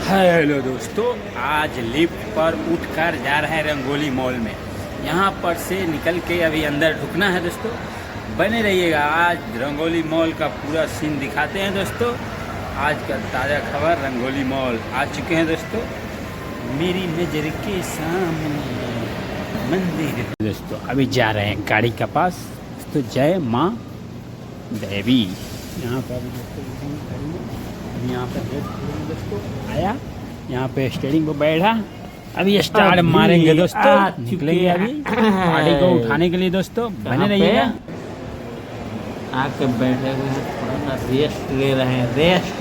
Hello दोस्तों, आज lift पर उठकर जा रहे हैं रंगोली मॉल में। यहाँ पर से निकल के अभी अंदर ढुकना है दोस्तों। बने रहिएगा, आज रंगोली मॉल का पूरा सीन दिखाते हैं दोस्तों। आज का ताज़ा खबर, रंगोली मॉल आ चुके हैं दोस्तों। मेरी नज़र के सामने मंदिर दोस्तों। अभी जा रहे हैं गाड़ी के पास तो जय माँ देवी। यहाँ पर यहाँ पर दोस्तों आया, यहाँ पे स्टेयरिंग पे बैठा। अभी स्टार्ट मारेंगे दोस्तों, निकलेंगे अभी गाड़ी को उठाने के लिए दोस्तों। बने रहिएगा। आके बैठे हुए हैं, थोड़ा सा रेस्ट ले रहे हैं। रेस्ट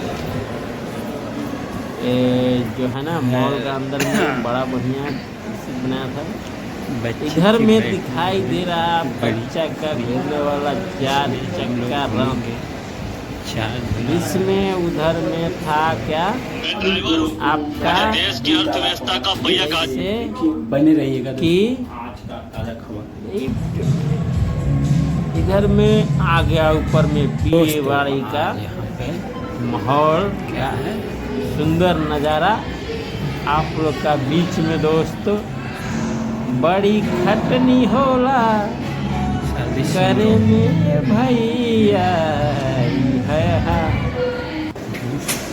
जो है ना मॉल का अंदर में बड़ा बढ़िया बनाया था। इधर में दिखाई दे रहा बच्चा का खेलने वाला 4 चक्का रंग। इसमें उधर में था क्या आपका देश की अर्थव्यवस्था का पहिया से बने रहिएगा कि आज का ताज़ा खबर। इधर में आ गया ऊपर में पीले वाड़ी का यहाँ पे माहौल, क्या है, सुंदर नज़ारा आप लोग का बीच में दोस्तों। बड़ी खटनी होला करे में भैया है।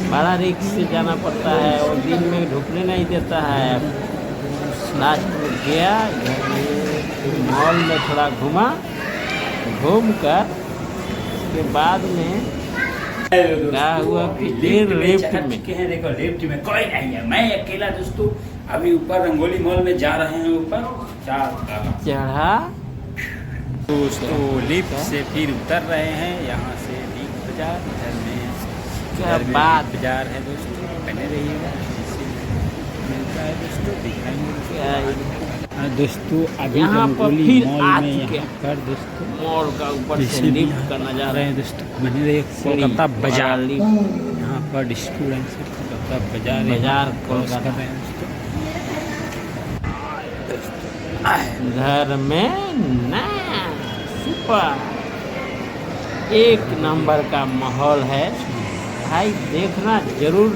बड़ा रिक्स से जाना पड़ता है और दिन में ढुकने नहीं देता है। लास्ट में गया मॉल में, थोड़ा घूम कर उसके बाद में क्या हुआ कि देर लिफ्ट में हैं। देखो लिफ्ट में कोई नहीं है, मैं अकेला दोस्तों। अभी ऊपर रंगोली मॉल में जा रहे हैं, ऊपर चढ़ा दोस्तों। लिफ्ट से फिर उतर रहे हैं, यहाँ से बिग बाजार, इधर में क्या बात बाजार है दोस्तों। बने रहिएगा, मिलता है दोस्तों, दिखाएंगे दोस्तों। अभी यहाँ पर रंगोली फिर मॉल आ में चुके यहाँ पर दोस्तों मॉल का ऊपर से लिफ्ट करना जा रहे हैं दोस्तों। बने रहिए, कोलकाता बाजार यहाँ पर स्टूडेंट से कोलकाता बाजार कोलकाता कर रहे हैं दोस्तों। घर में ना सुपर एक नंबर का माहौल है भाई, देखना जरूर।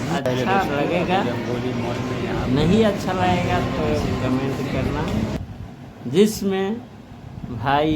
अच्छा लगेगा, रंगोली मॉल में यहाँ नहीं अच्छा लगेगा तो कमेंट करना। जिसमें भाई